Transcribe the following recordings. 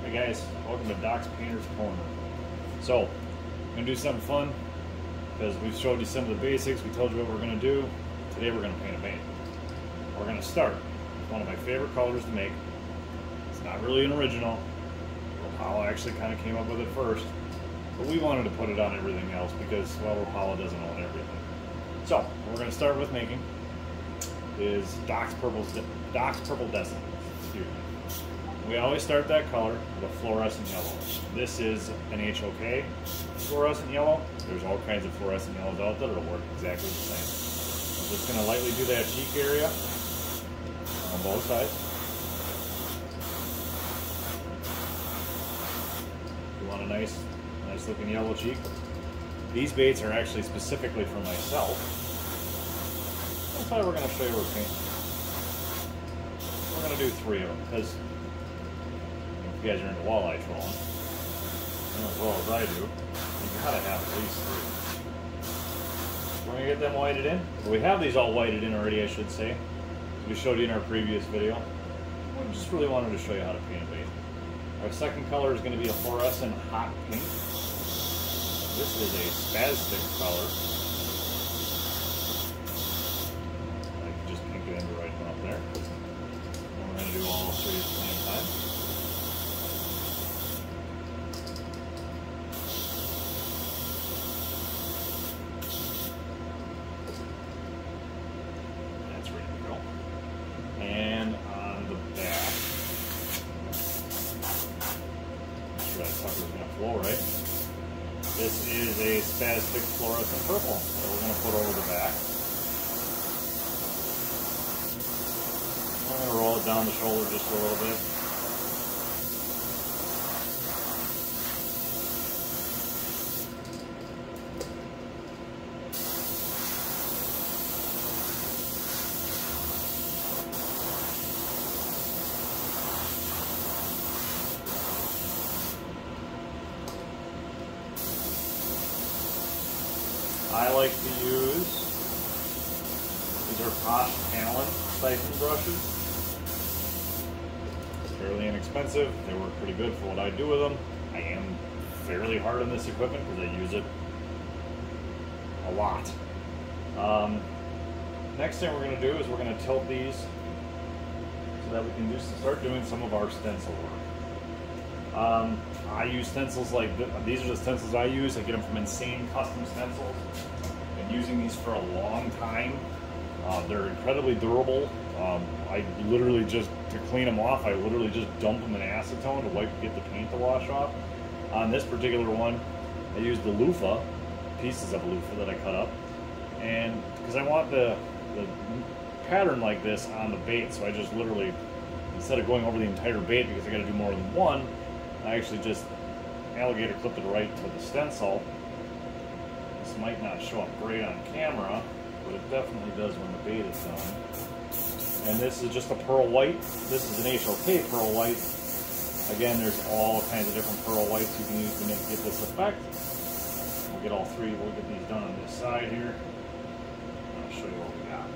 Hey guys, welcome to Doc's Painter's Corner. So, I'm going to do something fun, because we've showed you some of the basics, we told you what we're going to do. Today we're going to paint a paint. We're going to start with one of my favorite colors to make. It's not really an original. Rapala actually kind of came up with it first, but we wanted to put it on everything else because, well, Rapala doesn't own everything. So, what we're going to start with making is Doc's Purpledecent. Excuse me. We always start that color with a fluorescent yellow. This is an HOK fluorescent yellow. There's all kinds of fluorescent yellows out there that'll work exactly the same. I'm just going to lightly do that cheek area on both sides. You want a nice looking yellow cheek. These baits are actually specifically for myself. That's why we're going to show you we're painting. We're going to do 3 of them because if you guys are into walleye trolling, as well as I do, you gotta have at least 3. We're gonna get them whited in. Well, we have these all whited in already, I should say. We showed you in our previous video. We just really wanted to show you how to paint a bait. Our second color is going to be a fluorescent hot pink. This is a spastic color. I can just pink it into right up there. And we're going to do all 3 at the same time. And on the back, make sure that sucker's going to flow right. This is a spastic fluorescent purple that we're going to put over the back. I'm going to roll it down the shoulder just a little bit. I like to use, these are Posh Talon siphon brushes. Fairly inexpensive, they work pretty good for what I do with them. I am fairly hard on this equipment because I use it a lot. Next thing we're going to do is we're going to tilt these so that we can just start doing some of our stencil work. I use stencils like this. These are the stencils I use. I get them from Insane Custom Stencils. Been using these for a long time. They're incredibly durable. I literally just, to clean them off, I literally just dump them in acetone to get the paint to wash off. On this particular one, I used the loofah, pieces of loofah that I cut up, and because I want the pattern like this on the bait, so I just literally, instead of going over the entire bait because I got to do more than one, I actually just alligator clipped it right to the stencil. This might not show up great on camera, but it definitely does when the bait is done. And this is just a pearl white. This is an HOK pearl white. Again, there's all kinds of different pearl whites you can use to get this effect. We'll get all 3. We'll get these done on this side here. I'll show you what we got.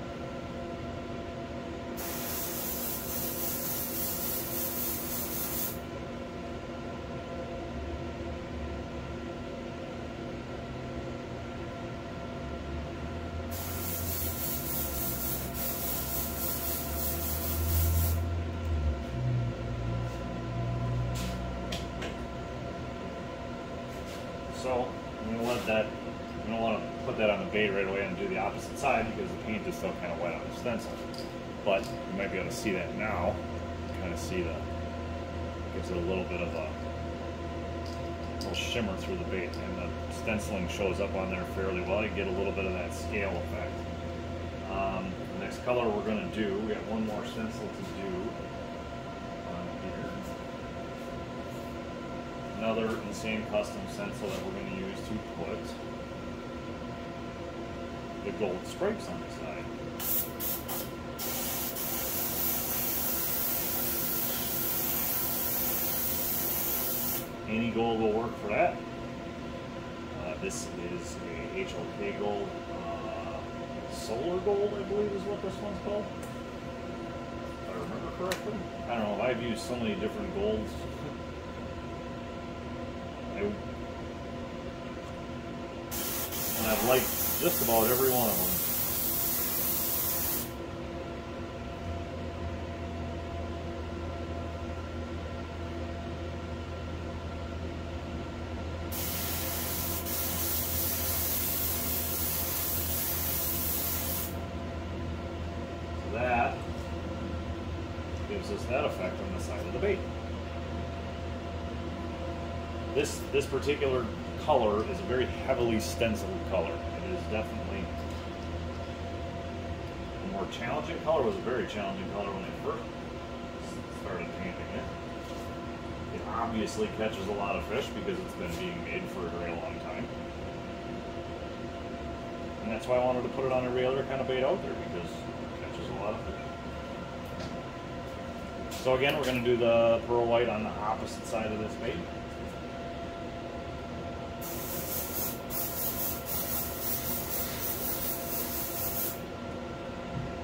So I'm going to let that, I don't want to put that on the bait right away and do the opposite side because the paint is still kind of wet on the stencil. But you might be able to see that now. Kind of see the, gives it a little bit of a little shimmer through the bait, and the stenciling shows up on there fairly well. You get a little bit of that scale effect. The next color we're going to do, we got one more stencil to do on here. Another Insane Custom stencil that we're going to use to put the gold stripes on the side. Any gold will work for that. This is a HOK gold, solar gold, I believe is what this one's called. If I remember correctly. I don't know, I've used so many different golds And I've liked just about every one of them. So that gives us that effect on the side of the bait. This particular color is a very heavily stenciled color. It is definitely a more challenging color. It was a very challenging color when I first started painting it. It obviously catches a lot of fish because it's been being made for a very long time. And that's why I wanted to put it on every other kind of bait out there, because it catches a lot of fish. So again, we're going to do the pearl white on the opposite side of this bait.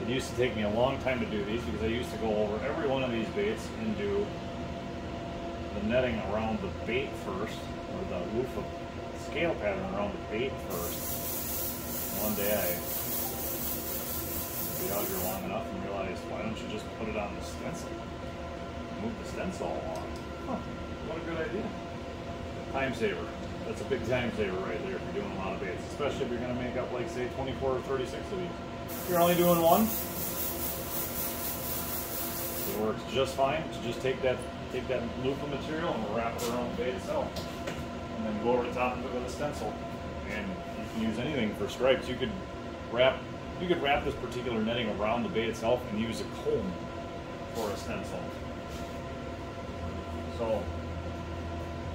It used to take me a long time to do these because I used to go over every one of these baits and do the netting around the bait first, or the loofah scale pattern around the bait first. One day I be out here long enough and realized, why don't you just put it on the stencil? Move the stencil along. Huh, what a good idea. Time saver. That's a big time saver right there if you're doing a lot of baits, especially if you're going to make up, like, say, 24 or 36 of these. If you're only doing one, it works just fine to just take that loofah material and wrap it around the bait itself, and then go over the top of it with a stencil. And you can use anything for stripes. You could wrap this particular netting around the bait itself and use a comb for a stencil. So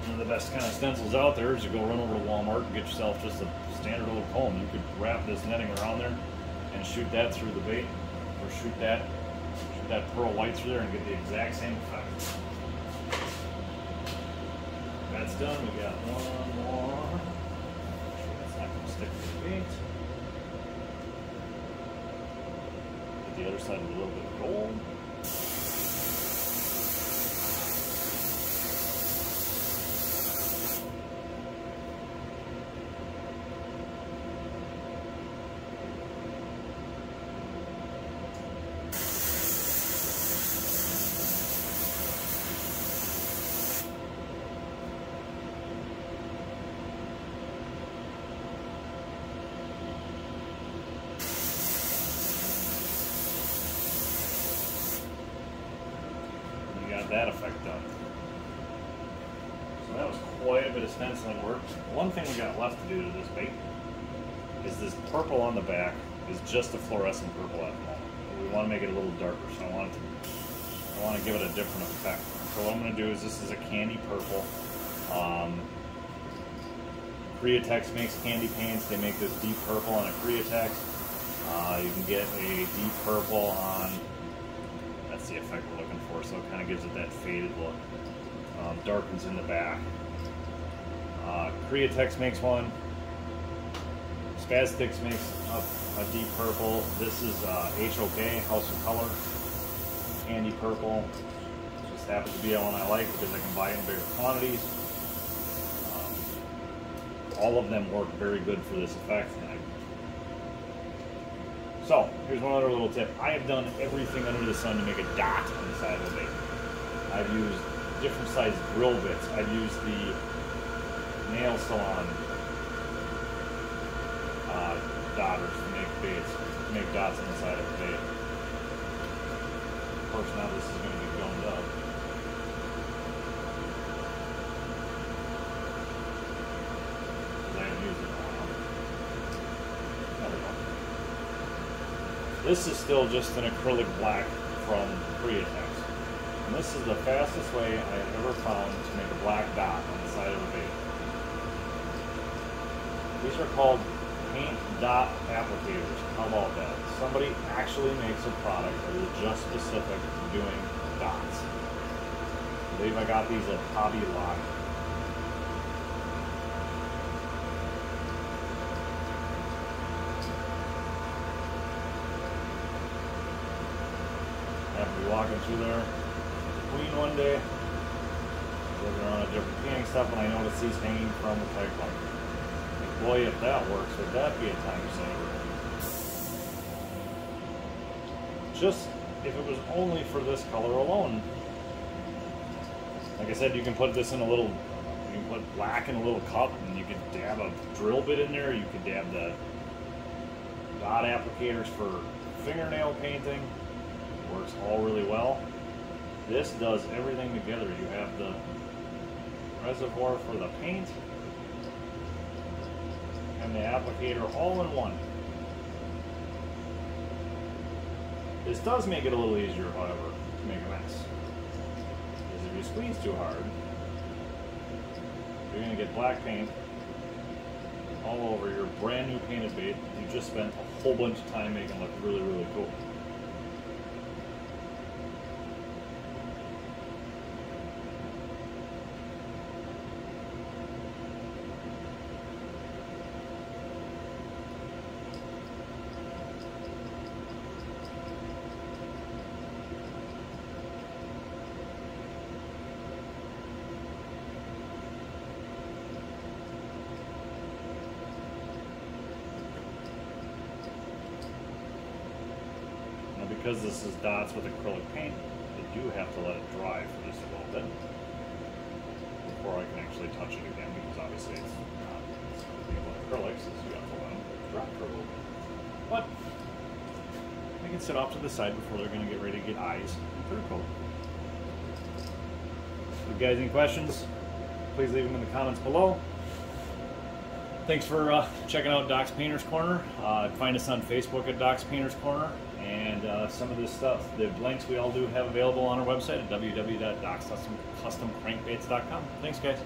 one of the best kind of stencils out there is you go run over to Walmart and get yourself just a standard little comb. You could wrap this netting around there and shoot that through the bait, or shoot that pearl white through there and get the exact same effect. That's done. We got one more. Make sure that's not going to stick to the bait. Get the other side with a little bit of gold. That effect done. So that was quite a bit of stenciling work. One thing we got left to do to this bait is this purple on the back is just a fluorescent purple at the moment. We want to make it a little darker, so I want to give it a different effect. So what I'm going to do is, this is a candy purple. Createx makes candy paints. They make this deep purple on a Createx. You can get a deep purple on, that's the effect we're looking for, so it kind of gives it that faded look. Darkens in the back. Createx makes one. Spaztix makes a deep purple. This is HOK, House of Color, candy purple. It just happens to be one I like because I can buy it in bigger quantities. All of them work very good for this effect. So, here's one other little tip. I have done everything under the sun to make a dot on the side of the bait. I've used different sized drill bits. I've used the nail salon dotters to make baits, to make dots on the side of the bait. Of course, now this is going to be gummed up. I haven't used it in a while. There we go. This is still just an acrylic black from Createx. And this is the fastest way I have ever found to make a black dot on the side of a bait. These are called paint dot applicators. How about that? Somebody actually makes a product that is just specific to doing dots. I believe I got these at Hobby Lobby. Happened to be walking through there, Queen one day, Looking around at different painting stuff, and I noticed these hanging from the pipe pipe. Boy, if that works, would that be a time saver? Just if it was only for this color alone. Like I said, you can put this in a little, you can put black in a little cup, and you could dab a drill bit in there. You could dab the dot applicators for fingernail painting. Works all really well. This does everything together. You have the reservoir for the paint and the applicator all in one. This does make it a little easier, however, to make a mess. Because if you squeeze too hard, you're going to get black paint all over your brand new painted bait you just spent a whole bunch of time making look really, really cool. Because this is dots with acrylic paint, I do have to let it dry for just a little bit before I can actually touch it again, because obviously it's not going to be with acrylics, so you have to let them dry for a little bit. But they can sit off to the side before they're going to get ready to get eyes and third coat. If you guys have any questions, please leave them in the comments below. Thanks for checking out Doc's Painter's Corner. Find us on Facebook at Doc's Painter's Corner. And some of this stuff, the blanks we all do have available on our website at www.docscustomcrankbaits.com. Thanks, guys.